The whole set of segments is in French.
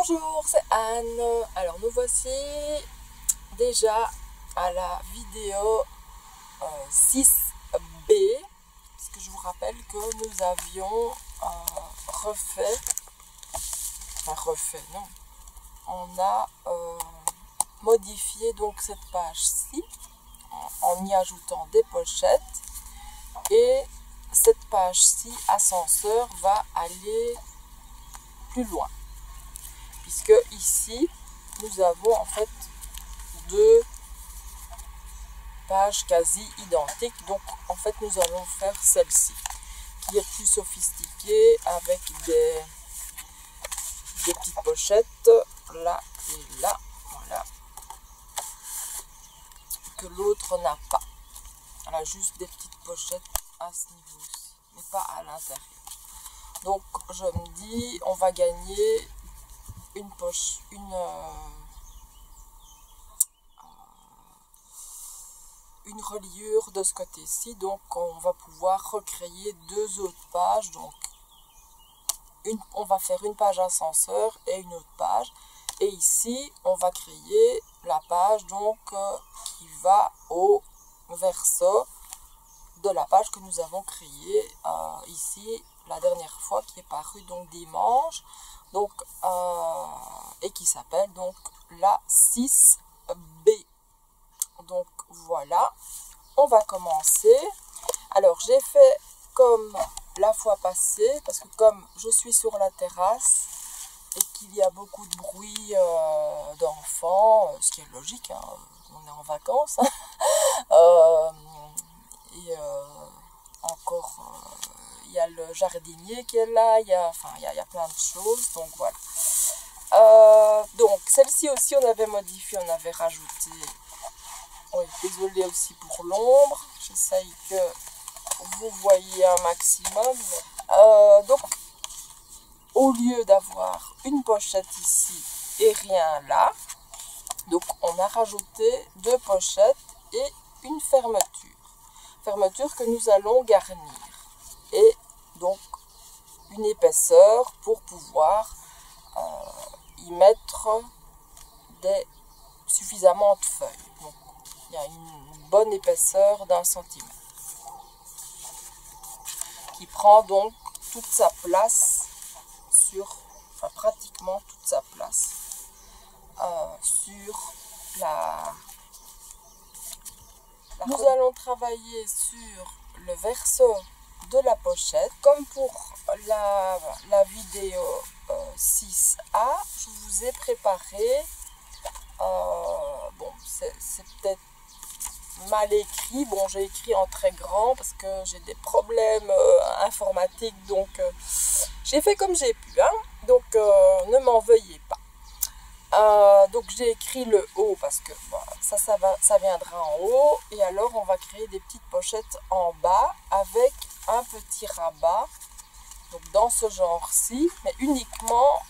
Bonjour, c'est Anne. Alors nous voici déjà à la vidéo 6B, puisque je vous rappelle que nous avions on a modifié donc cette page-ci en y ajoutant des pochettes, et cette page-ci ascenseur va aller plus loin, puisque ici nous avons en fait deux pages quasi identiques. Donc en fait nous allons faire celle-ci qui est plus sophistiquée, avec des petites pochettes là et là, voilà, que l'autre n'a pas. Elle a juste des petites pochettes à ce niveau-ci, mais pas à l'intérieur. Donc je me dis, on va gagner une poche, une reliure de ce côté-ci. Donc on va pouvoir recréer deux autres pages. Donc on va faire une page ascenseur et une autre page, et ici on va créer la page donc qui va au verso de la page que nous avons créée ici la dernière fois, qui est parue donc dimanche, donc et qui s'appelle donc la 6B. Donc voilà, on va commencer. Alors j'ai fait comme la fois passée, parce que comme je suis sur la terrasse et qu'il y a beaucoup de bruit d'enfants, ce qui est logique, hein, on est en vacances, et encore il y a le jardinier qui est là, il y a plein de choses, donc voilà. Donc celle-ci aussi on avait modifié, on avait rajouté, oui, désolé aussi pour l'ombre, j'essaye que vous voyez un maximum. Donc au lieu d'avoir une pochette ici et rien là, donc on a rajouté deux pochettes et une fermeture que nous allons garnir, et donc une épaisseur pour pouvoir y mettre suffisamment de feuilles. Donc il y a une bonne épaisseur d'1 centimètre qui prend donc toute sa place pratiquement toute sa place sur Nous allons travailler sur le verso de la pochette. Comme pour la vidéo 6A, je vous ai préparé, bon c'est peut-être mal écrit, bon j'ai écrit en très grand parce que j'ai des problèmes informatiques, donc j'ai fait comme j'ai pu, hein, donc ne m'en veuillez pas. Donc j'ai écrit le haut parce que voilà, ça viendra en haut, et alors on va créer des petites pochettes en bas avec un petit rabat, donc dans ce genre-ci, mais uniquement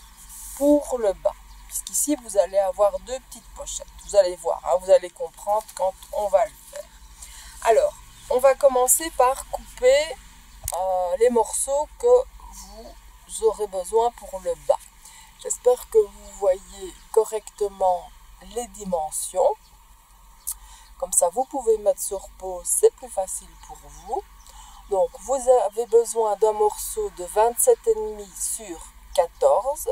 pour le bas, puisqu'ici vous allez avoir deux petites pochettes. Vous allez voir, hein, vous allez comprendre quand on va le faire. Alors on va commencer par couper les morceaux que vous aurez besoin pour le bas. J'espère que vous voyez correctement les dimensions. Comme ça, vous pouvez mettre sur pause, c'est plus facile pour vous. Donc, vous avez besoin d'un morceau de 27,5 sur 14,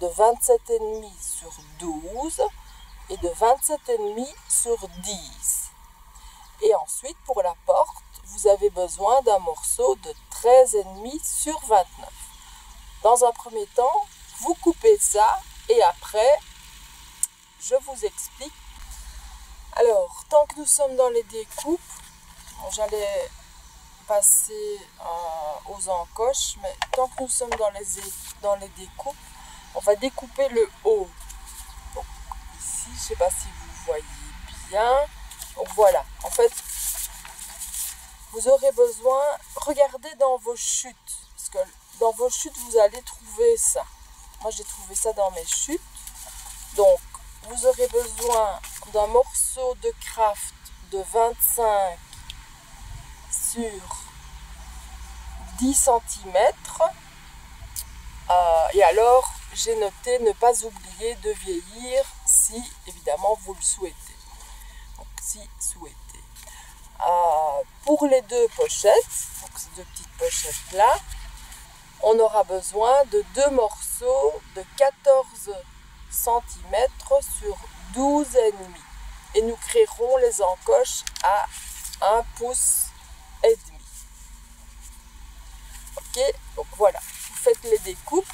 de 27,5 sur 12 et de 27,5 sur 10. Et ensuite, pour la porte, vous avez besoin d'un morceau de 13,5 sur 29. Dans un premier temps, vous coupez ça, et après je vous explique. Alors tant que nous sommes dans les découpes, j'allais passer aux encoches, mais tant que nous sommes dans les découpes, on va découper le haut. Donc ici, je ne sais pas si vous voyez bien, donc voilà, en fait vous aurez besoin, regardez dans vos chutes, parce que dans vos chutes vous allez trouver ça. Moi j'ai trouvé ça dans mes chutes. Donc vous aurez besoin d'un morceau de craft de 25 sur 10 cm. Et alors j'ai noté ne pas oublier de vieillir si évidemment vous le souhaitez. Donc, si souhaitez. Pour les deux pochettes, donc ces deux petites pochettes là, on aura besoin de deux morceaux de 14 cm sur 12,5 et nous créerons les encoches à 1,5 pouce. Ok, donc voilà, vous faites les découpes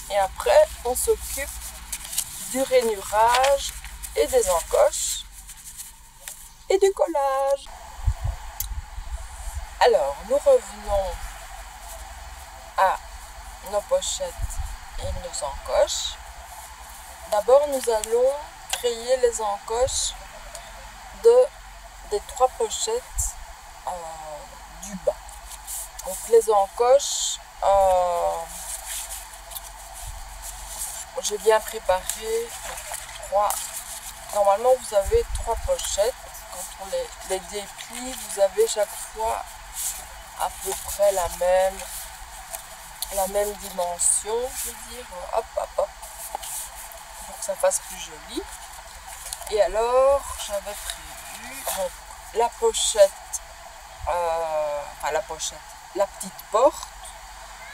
et après on s'occupe du rainurage et des encoches et du collage. Alors, nous revenons à nos pochettes et nos encoches. D'abord, nous allons créer les encoches des trois pochettes du bas. Donc, les encoches, j'ai bien préparé trois. Normalement, vous avez trois pochettes. Quand on les déplie, vous avez chaque fois à peu près la même dimension, je veux dire, hop, hop, hop, pour que ça fasse plus joli. Et alors, j'avais prévu donc, la pochette, la petite porte,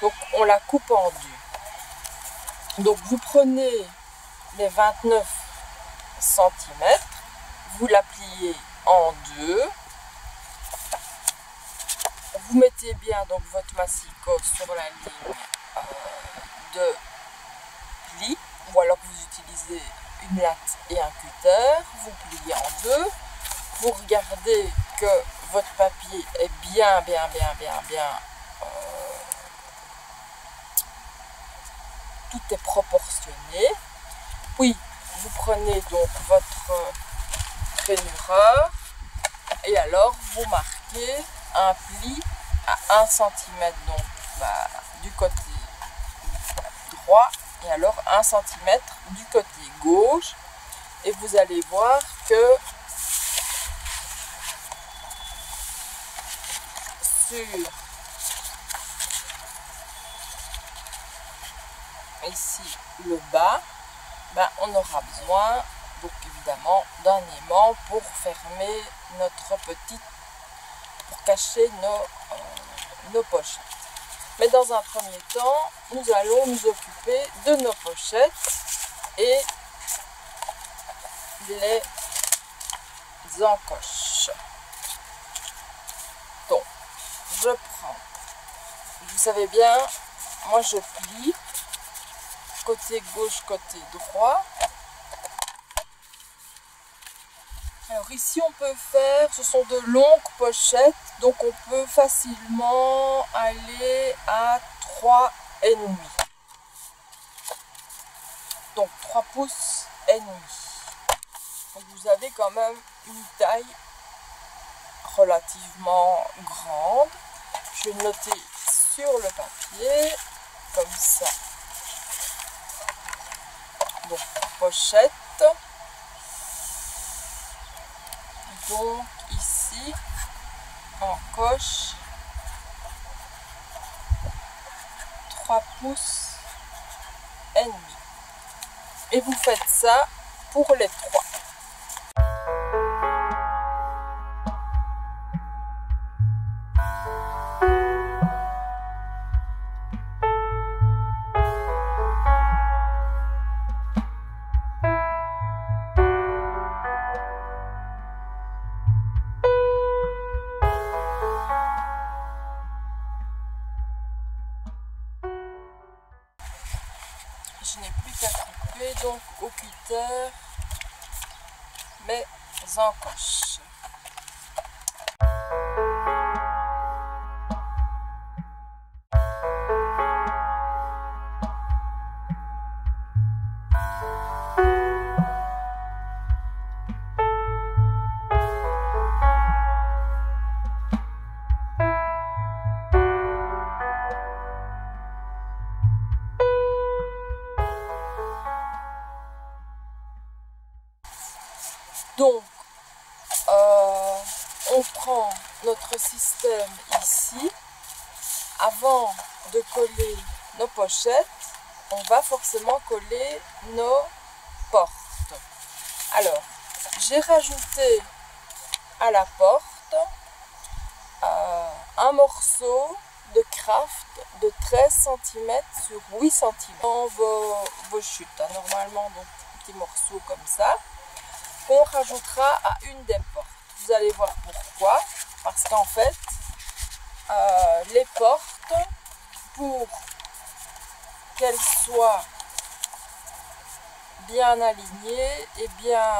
donc on la coupe en deux. Donc vous prenez les 29 cm, vous la pliez en deux. Vous mettez bien donc votre massicot sur la ligne de pli, ou alors vous utilisez une latte et un cutter, vous pliez en deux, vous regardez que votre papier est bien tout est proportionné, puis vous prenez donc votre rainureur et alors vous marquez un pli à 1 cm donc du côté droit et alors 1 cm du côté gauche et vous allez voir que sur ici le bas, on aura besoin donc évidemment d'un aimant pour fermer notre petite, pour cacher nos pochettes. Mais dans un premier temps, nous allons nous occuper de nos pochettes et les encoches. Donc, je prends, vous savez bien, moi je plie côté gauche, côté droit. Alors ici on peut faire, ce sont de longues pochettes, donc on peut facilement aller à 3,5. Donc 3 pouces et demi. Donc vous avez quand même une taille relativement grande. Je vais noter sur le papier, comme ça. Donc pochette. Donc ici, encoche 3 pouces et demi. Et vous faites ça pour les trois. Je n'ai plus qu'à couper donc au cutter mes encoches. Donc, on prend notre système ici. Avant de coller nos pochettes, on va forcément coller nos portes. Alors, j'ai rajouté à la porte un morceau de craft de 13 cm sur 8 cm dans vos chutes. Normalement, donc, petit morceau comme ça, qu'on rajoutera à une des portes. Vous allez voir pourquoi. Parce qu'en fait, les portes, pour qu'elles soient bien alignées et bien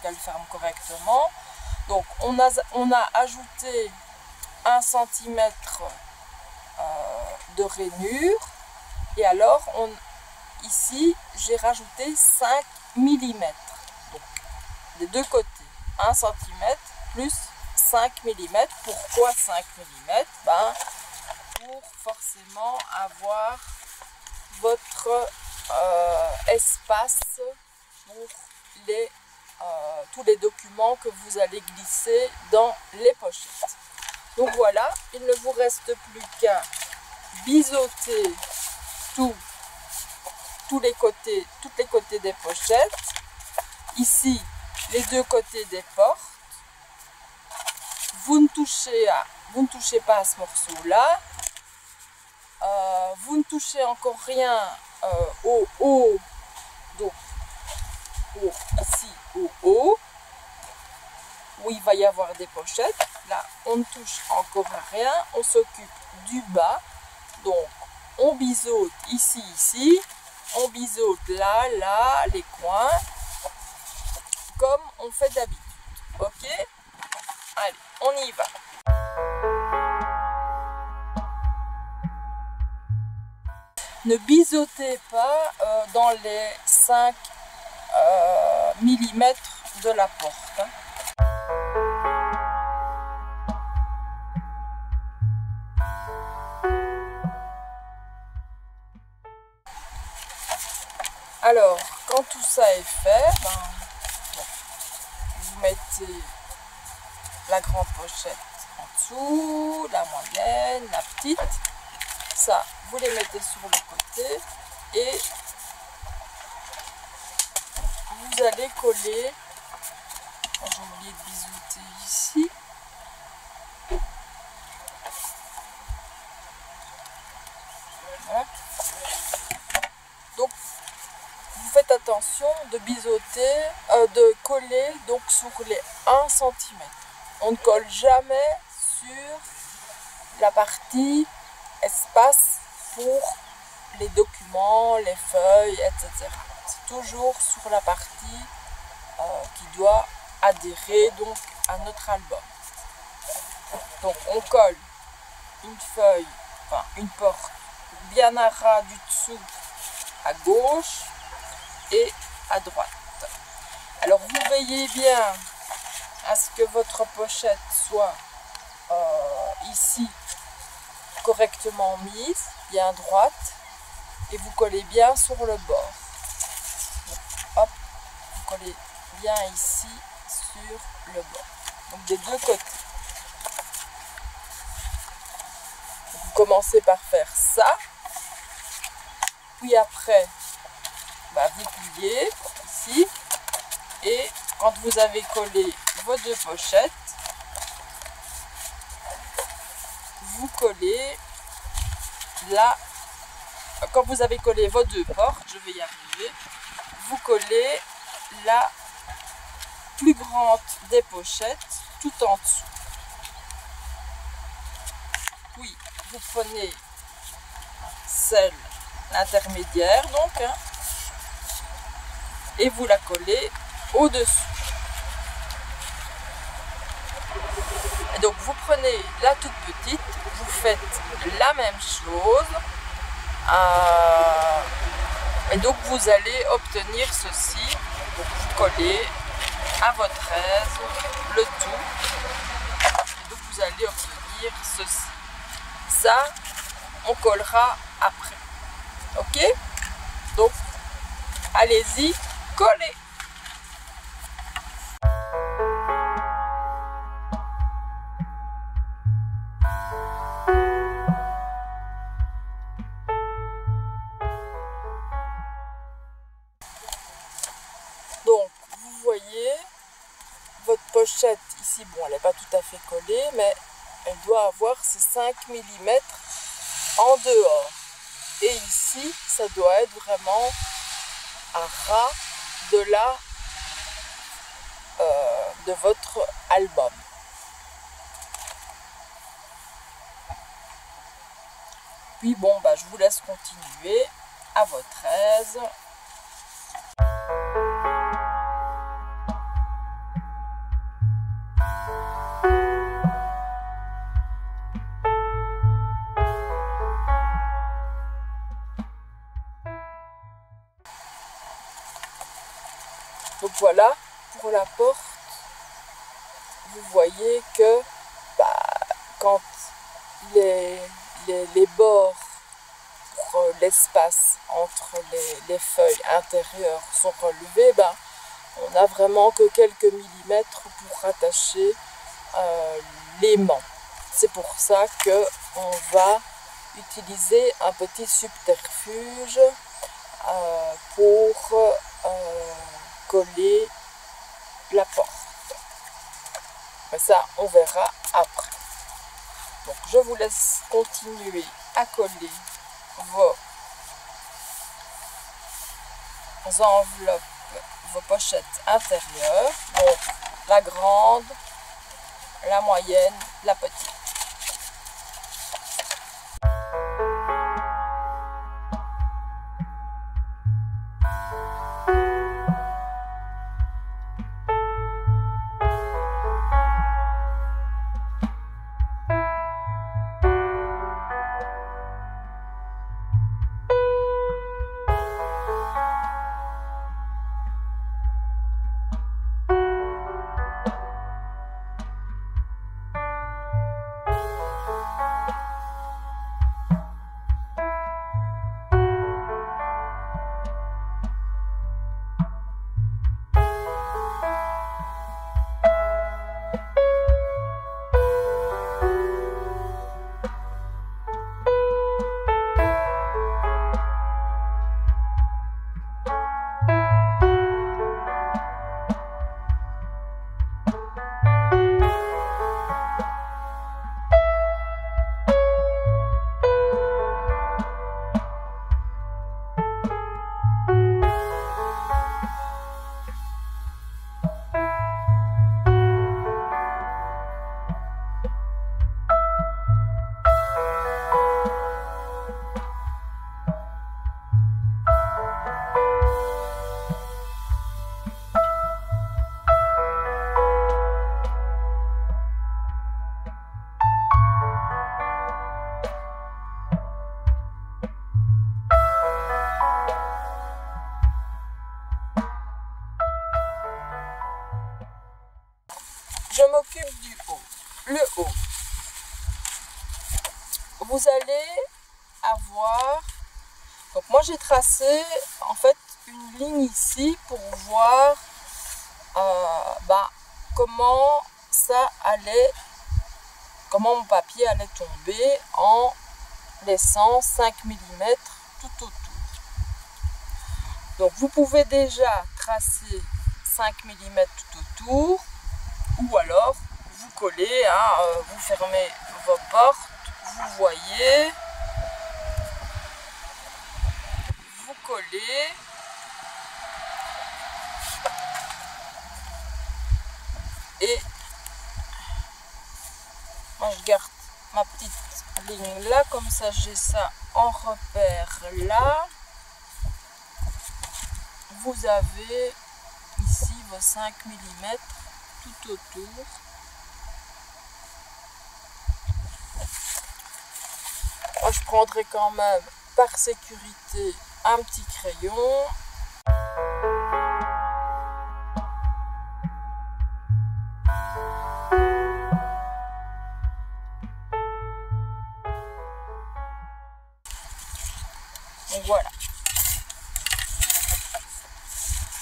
qu'elles ferment correctement, donc on a ajouté 1 cm de rainure, et alors ici j'ai rajouté 5 mm, donc des deux côtés 1 cm plus 5 mm. Pourquoi 5 mm? Pour forcément avoir votre espace pour tous les documents que vous allez glisser dans les pochettes. Donc voilà, il ne vous reste plus qu'à biseauter tous les côtés des pochettes. Ici, les deux côtés des portes. Vous ne touchez pas à ce morceau-là. Vous ne touchez encore rien au haut, donc ici au haut, où il va y avoir des pochettes. Là, on ne touche encore à rien. On s'occupe du bas. Donc, on biseaute ici. On biseaute là, les coins, comme on fait d'habitude. Ok? Allez, on y va. Ne biseautez pas dans les 5 mm de la porte. Alors, quand tout ça est fait, vous mettez la grande pochette en dessous, la moyenne, la petite. Ça, vous les mettez sur le côté et vous allez coller. J'ai oublié de bisouter ici. Voilà. Donc, vous faites attention de biseauter, de coller donc sur les 1 cm. On ne colle jamais sur la partie espace pour les documents, les feuilles, etc. C'est toujours sur la partie qui doit adhérer donc à notre album. Donc on colle une feuille, enfin une porte bien à ras du dessous à gauche et à droite. Alors vous veillez bien à ce que votre pochette soit ici correctement mise, bien droite, et vous collez bien sur le bord. Donc, hop, vous collez bien ici sur le bord. Donc des deux côtés. Vous commencez par faire ça, puis après, vous pliez ici, et quand vous avez collé vos deux pochettes, vous collez là, quand vous avez collé vos deux portes, je vais y arriver, vous collez la plus grande des pochettes tout en dessous. Puis vous prenez celle intermédiaire donc, et vous la collez au-dessus. Et donc vous prenez la toute petite, vous faites la même chose, et donc vous allez obtenir ceci. Donc vous collez à votre aise le tout, et donc vous allez obtenir ceci. Ça, on collera après. Ok? Donc allez-y, collez. pochette, ici, bon, elle n'est pas tout à fait collée, mais elle doit avoir ses 5 mm en dehors. Et ici, ça doit être vraiment à ras de votre album. Puis bon, bah, je vous laisse continuer à votre aise. Donc voilà, pour la porte, vous voyez que quand les bords pour l'espace entre les feuilles intérieures sont relevés, on n'a vraiment que quelques millimètres pour rattacher l'aimant. C'est pour ça qu'on va utiliser un petit subterfuge pour coller la porte. Mais ça, on verra après. Donc, je vous laisse continuer à coller vos enveloppes, vos pochettes intérieures. Donc, la grande, la moyenne, la petite. Je m'occupe du haut. Le haut. Vous allez avoir... Donc moi j'ai tracé en fait une ligne ici pour voir comment ça allait, comment mon papier allait tomber en laissant 5 mm tout autour. Donc vous pouvez déjà tracer 5 mm tout autour, ou alors vous collez, vous fermez vos portes, vous voyez, vous collez, et moi je garde ma petite ligne là, comme ça j'ai ça en repère là. Vous avez ici vos 5 mm tout autour. Moi je prendrai quand même par sécurité un petit crayon. Donc voilà.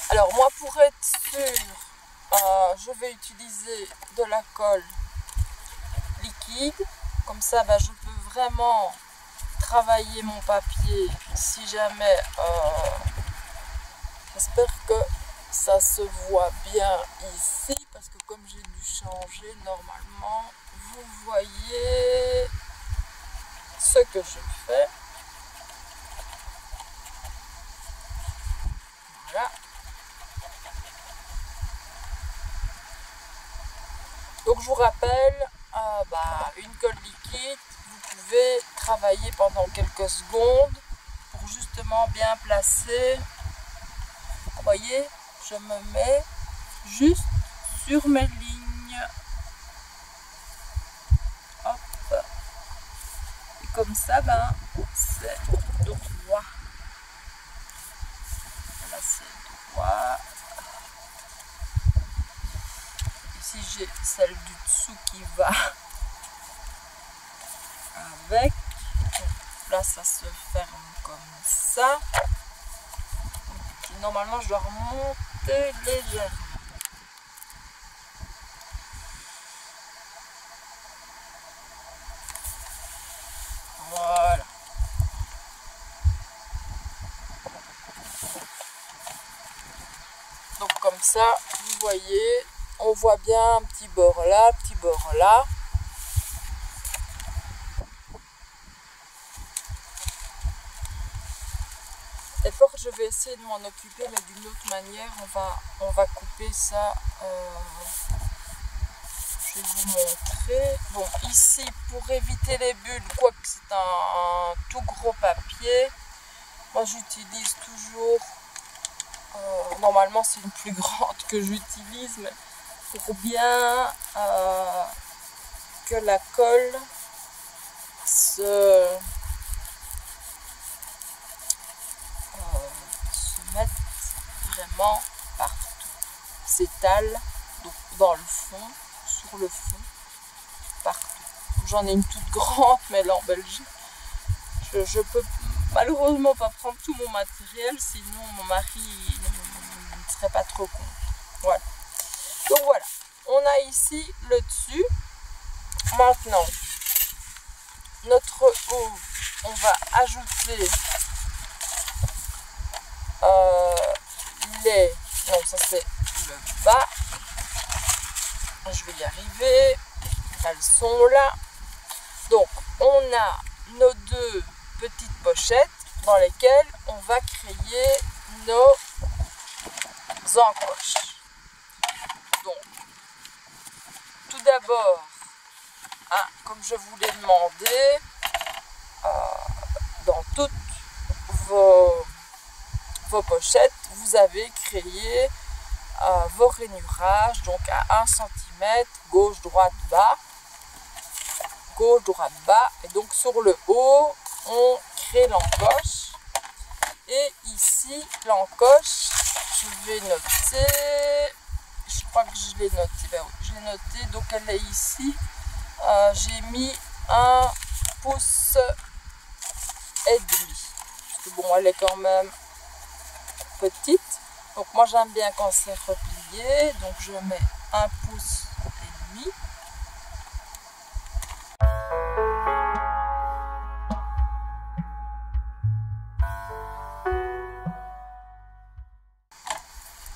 Alors moi pour être sûr, je vais utiliser de la colle liquide. Comme ça je peux vraiment travailler mon papier si jamais. J'espère que ça se voit bien ici parce que comme j'ai dû changer, normalement vous voyez ce que je fais. Voilà. Donc je vous rappelle, une colle liquide, vous pouvez travailler pendant quelques secondes pour justement bien placer. Vous voyez, je me mets juste sur mes lignes. Hop. Et comme ça, c'est droit. Là, c'est droit. Ici, j'ai celle du dessous qui va avec. Là, ça se ferme comme ça. Et normalement, je dois remonter légèrement. Voilà. Donc comme ça, vous voyez, on voit bien un petit bord là, petit bord là. D'abord, je vais essayer de m'en occuper, mais d'une autre manière, on va couper ça. Je vais vous montrer. Bon, ici, pour éviter les bulles, quoique c'est un tout gros papier, moi j'utilise toujours, normalement c'est une plus grande que j'utilise, mais pour bien que la colle se mette vraiment partout, s'étale donc dans le fond, sur le fond, partout. J'en ai une toute grande, mais là en Belgique, je peux malheureusement pas prendre tout mon matériel, sinon mon mari ne serait pas trop content. Voilà. Donc voilà, on a ici le dessus. Maintenant, notre haut, on va ajouter non, ça c'est le bas. Je vais y arriver. Elles sont là. Donc, on a nos deux petites pochettes dans lesquelles on va créer nos encoches. Donc, tout d'abord, comme je vous l'ai demandé, dans toutes vos pochettes, vous avez créé vos rainurages, donc à 1 cm, gauche, droite, bas. Gauche, droite, bas. Et donc sur le haut, on crée l'encoche. Et ici, l'encoche, je vais noter, je crois que je l'ai noté, ben oui, je l'ai noté, donc elle est ici. J'ai mis 1,5 pouce. Parce que bon, elle est quand même petite. Donc moi j'aime bien quand c'est replié, donc je mets 1,5 pouce.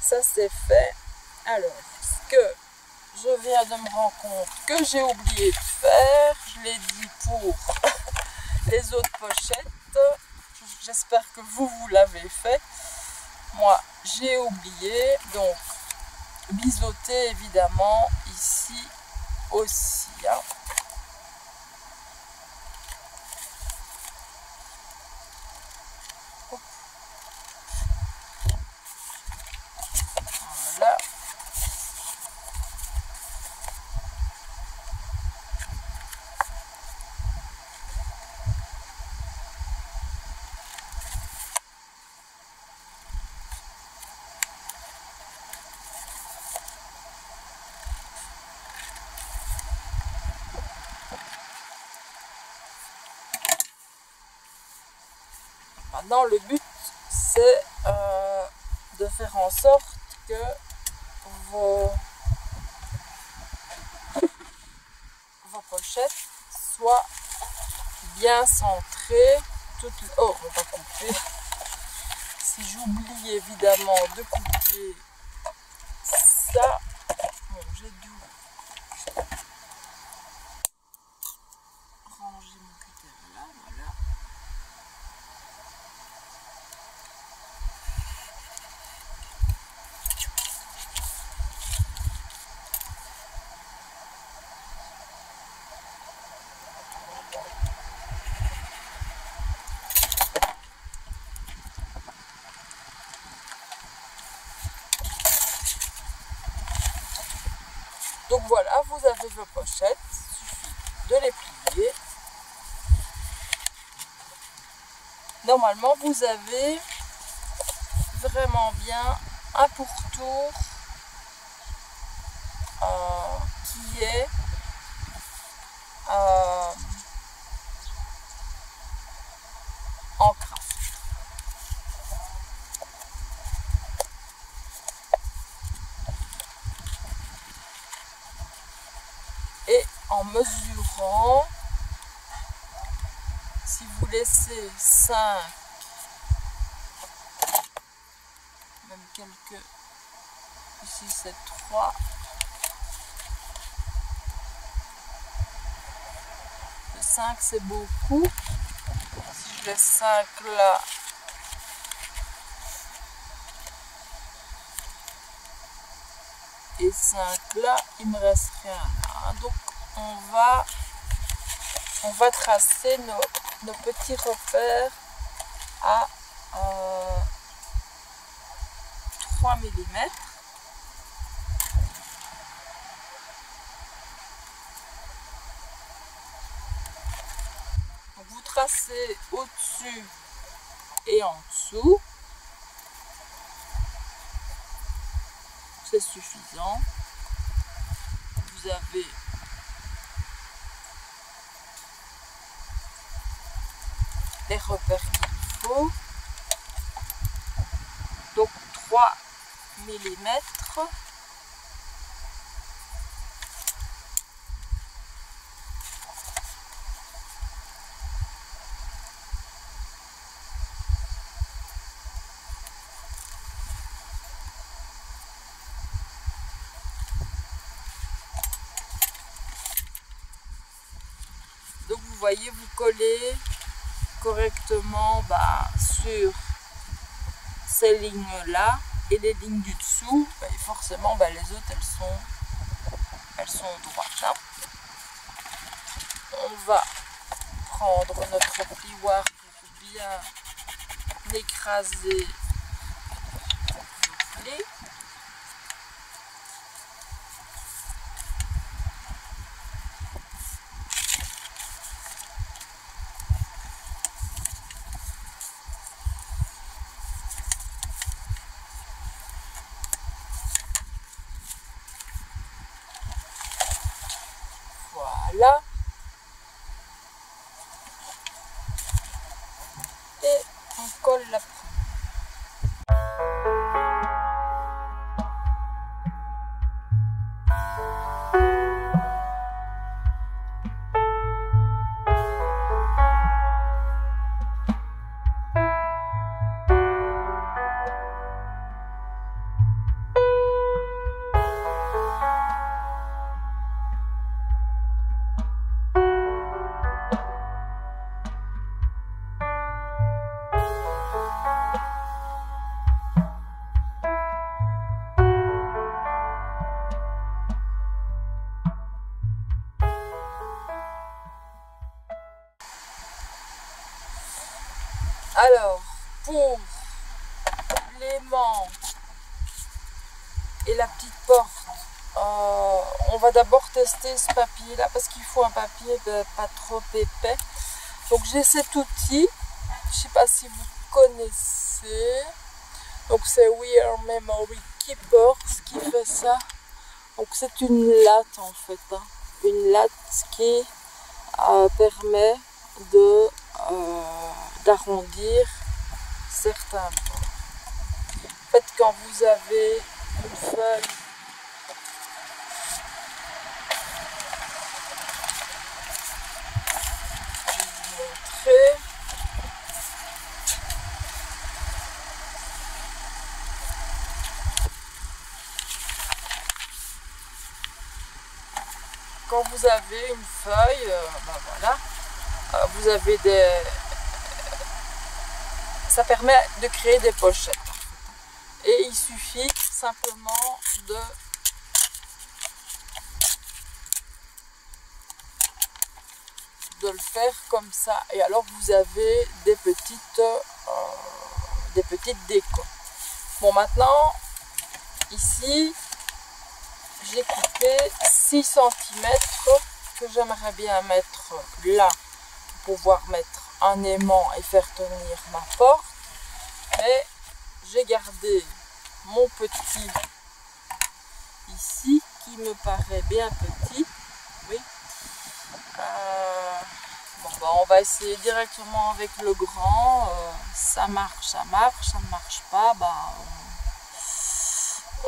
Ça c'est fait. Alors, ce que je viens de me rendre compte que j'ai oublié de faire, je l'ai dit pour les autres pochettes, j'espère que vous l'avez fait. Moi j'ai oublié, donc biseauter évidemment ici aussi. Hein. Voilà. Maintenant, le but, c'est de faire en sorte que vos pochettes soient bien centrées. Oh, on va couper. Si j'oublie évidemment de couper ça, bon, j'ai dû ranger mon cutter là, voilà. Donc voilà, vous avez vos pochettes, il suffit de les plier. Normalement, vous avez vraiment bien un pourtour qui est en craft. Et en mesurant, si vous laissez 5, même quelques, ici c'est 3, le 5 c'est beaucoup, si je laisse 5 là, et 5 là, il me reste rien là. Donc on va tracer nos petits repères à 3 mm. Donc vous tracez au-dessus et en dessous. C'est suffisant. Vous avez les repères qu'il faut. Donc 3 mm. Donc vous voyez, vous collez correctement sur ces lignes là et les lignes du dessous, et forcément les autres elles sont droites, hein. On va prendre notre plioir pour bien écraser nos plis. Voilà. Et on colle la première. Alors, pour l'aimant et la petite porte, on va d'abord tester ce papier là parce qu'il faut un papier pas trop épais. Donc j'ai cet outil, je ne sais pas si vous connaissez, donc c'est We Are Memory Keepers qui fait ça. Donc c'est une latte en fait, hein. Une latte qui permet d'arrondir certains bords. En fait, quand vous avez une feuille montrer. quand vous avez une feuille, ben voilà, vous avez des... Ça permet de créer des pochettes. Et il suffit simplement de le faire comme ça. Et alors vous avez des petites décos. Bon, maintenant, ici, j'ai coupé 6 cm que j'aimerais bien mettre là pour pouvoir mettre un aimant et faire tenir ma porte. Mais j'ai gardé mon petit ici qui me paraît bien petit. Oui. Bon, bah, on va essayer directement avec le grand. Ça marche, ça marche. Ça ne marche pas, bah,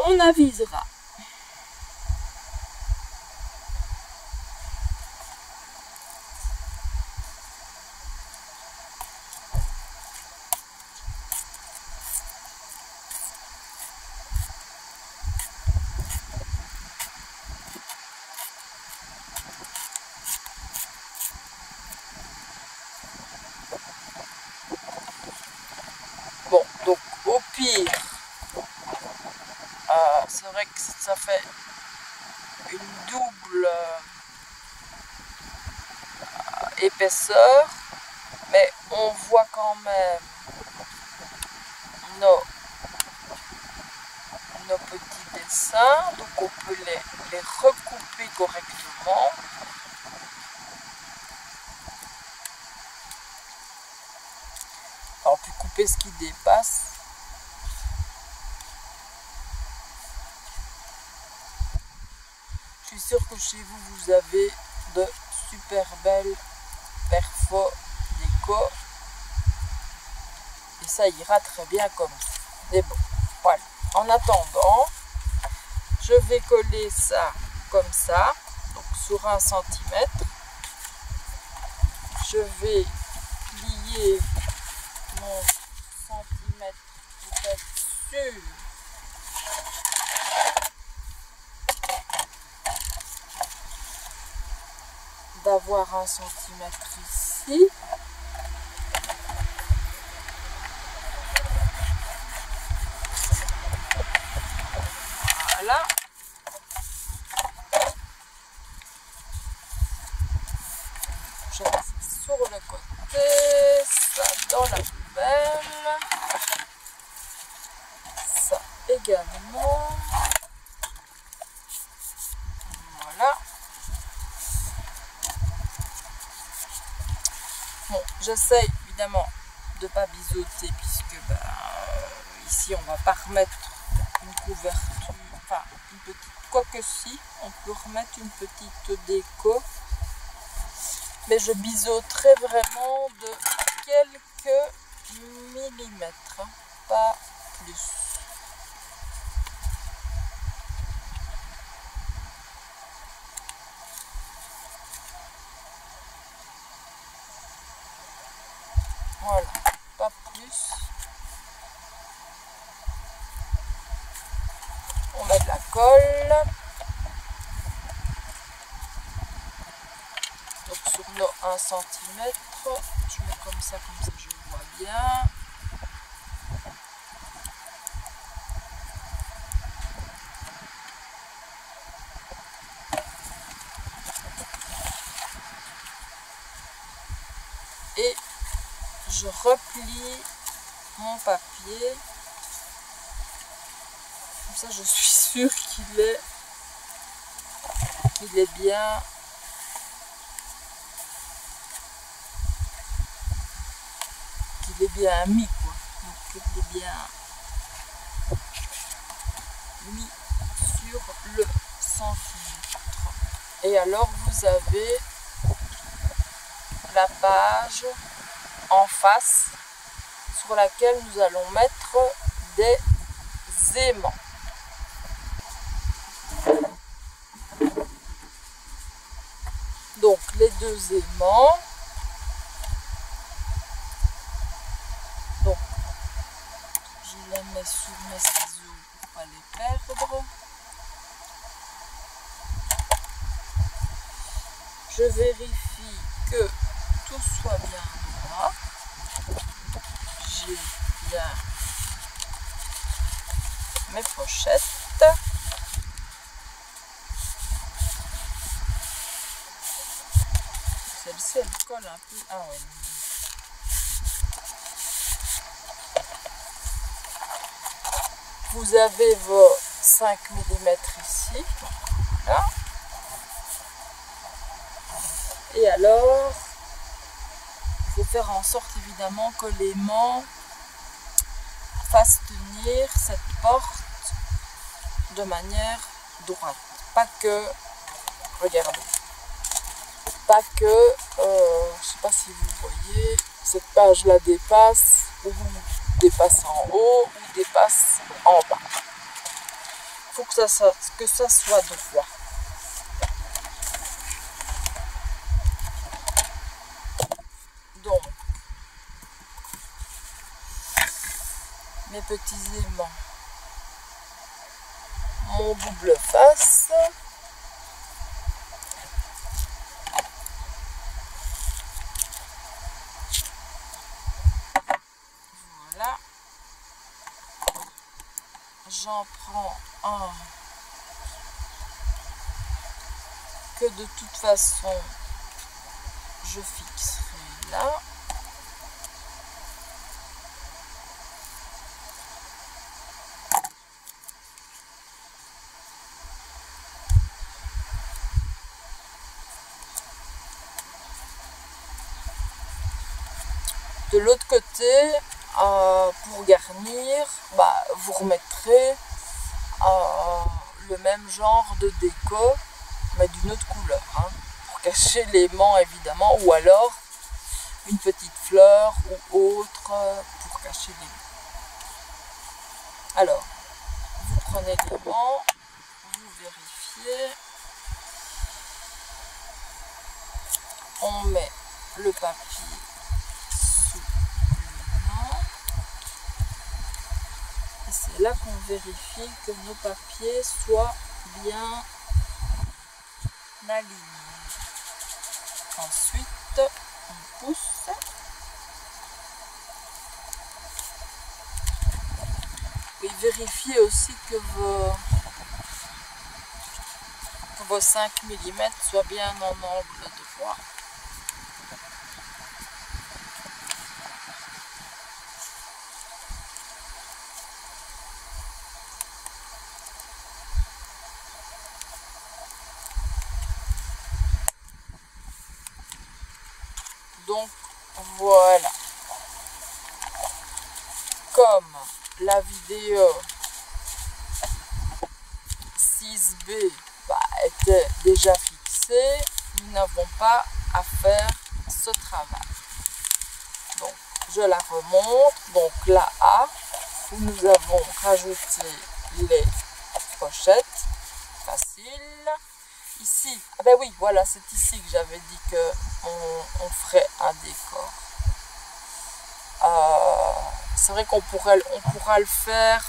on avisera. Bon, donc au pire, c'est vrai que ça fait une double épaisseur, mais on voit quand même nos petits dessins, donc on peut les recouper correctement. Enfin, on peut couper ce qui dépasse. Je suis sûre que chez vous, vous avez de super belles perfos déco. Et ça ira très bien comme ça. Mais bon, voilà. En attendant, je vais coller ça comme ça, donc sur 1 cm. Je vais plier mon centimètre pour être sûr d'avoir 1 cm ici. Voilà. Je mets ça sur le côté, ça dans la poubelle, ça également. Voilà. Bon, j'essaye évidemment de ne pas biseauter puisque ici on va pas remettre une couverture, enfin une petite, quoique si, on peut remettre une petite déco, mais je biseauterai vraiment de quelques millimètres, pas plus. Voilà, pas plus. On met de la colle. Donc sur nos 1 cm, je mets comme ça je vois bien. Et je replie mon papier. Comme ça, je suis sûre qu'il est bien. Qu'il est bien mis, quoi. Donc, qu'il est bien mis sur le centimètre. Et alors, vous avez la page en face sur laquelle nous allons mettre des aimants. Donc les 2 aimants. Donc je les mets sur mes ciseaux pour ne pas les perdre. je vérifie que tout soit bien droit. J'ai bien mes pochettes. Celle-ci, elle colle un peu. Ah ouais. Vous avez vos 5 mm ici. Voilà. Et alors, il faut faire en sorte évidemment que l'aimant fasse tenir cette porte de manière droite. Pas que, regardez, pas que, je sais pas si vous voyez, cette page là dépasse, ou dépasse en haut, ou dépasse en bas. Il faut que ça soit droit. Donc, mes petits aimants, mon double face, voilà, j'en prends un que de toute façon je fixerai là. De l'autre côté, pour garnir, vous remettrez le même genre de déco, mais d'une autre couleur, hein, pour cacher l'aimant évidemment, ou alors une petite fleur ou autre pour cacher l'aimant. Alors, vous prenez l'aimant, vous vérifiez, on met le papier sous l'aimant, et c'est là qu'on vérifie que nos papiers soient bien alignés. Ensuite, on pousse. Et vérifiez aussi que vos 5 mm soient bien en angle droit. Donc voilà, comme la vidéo 6B était déjà fixée, nous n'avons pas à faire ce travail. Donc je la remonte, donc la A où nous avons rajouté les pochettes, facile. Ici, ah ben oui, voilà, c'est ici que j'avais dit que on ferait un décor. C'est vrai qu'on pourra le faire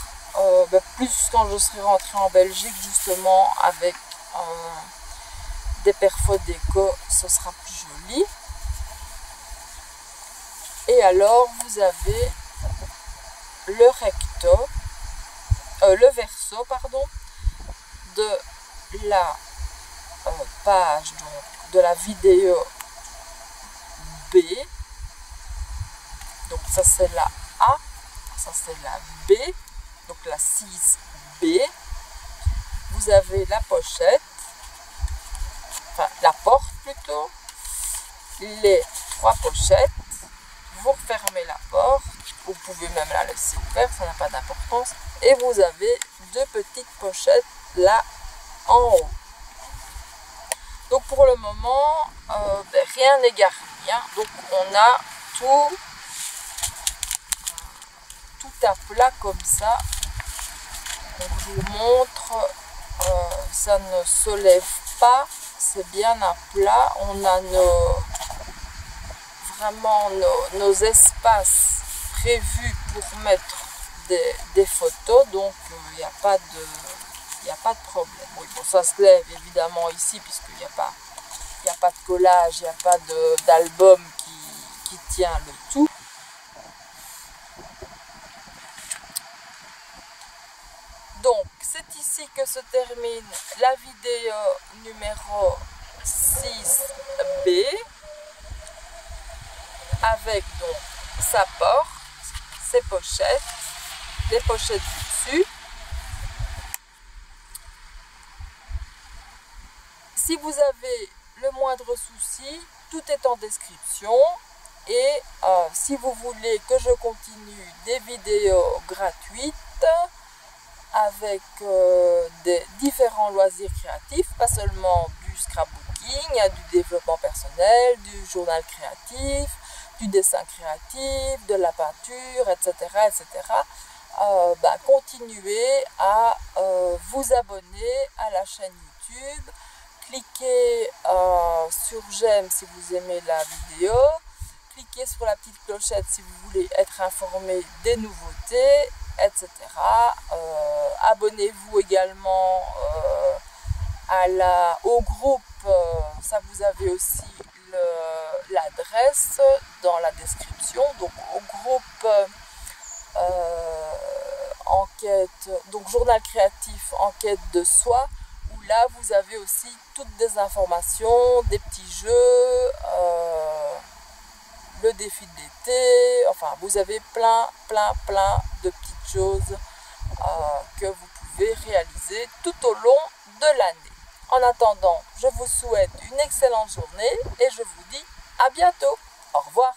plus quand je serai rentrée en Belgique, justement, avec des perfos déco, ce sera plus joli. Et alors, vous avez le verso, pardon, de la page, donc, de la vidéo B. Donc ça c'est la A, ça c'est la B, donc la 6B. Vous avez la pochette, enfin la porte plutôt, les 3 pochettes, vous refermez la porte, vous pouvez même la laisser ouverte, ça n'a pas d'importance, et vous avez 2 petites pochettes là en haut. Donc pour le moment, rien n'est garni, hein. Donc on a tout à plat comme ça. Donc je vous montre, ça ne se lève pas, c'est bien à plat. On a vraiment nos espaces prévus pour mettre des photos, donc il n'y a pas de problème. Oui, bon, ça se lève évidemment ici puisqu'il n'y a pas Il n'y a pas de collage, il n'y a pas d'album qui tient le tout. Donc, c'est ici que se termine la vidéo numéro 6B avec donc sa porte, ses pochettes, les pochettes du dessus. Si vous avez le moindre souci, tout est en description. Et si vous voulez que je continue des vidéos gratuites avec des différents loisirs créatifs, pas seulement du scrapbooking, il y a du développement personnel, du journal créatif, du dessin créatif, de la peinture, etc. etc. Continuez à vous abonner à la chaîne YouTube. Cliquez sur j'aime si vous aimez la vidéo. Cliquez sur la petite clochette si vous voulez être informé des nouveautés, etc. Abonnez-vous également au groupe. Ça, vous avez aussi l'adresse dans la description. Donc au groupe enquête, donc journal créatif enquête de soi. Là, vous avez aussi toutes des informations, des petits jeux, le défi de l'été. Enfin, vous avez plein de petites choses que vous pouvez réaliser tout au long de l'année. En attendant, je vous souhaite une excellente journée et je vous dis à bientôt. Au revoir.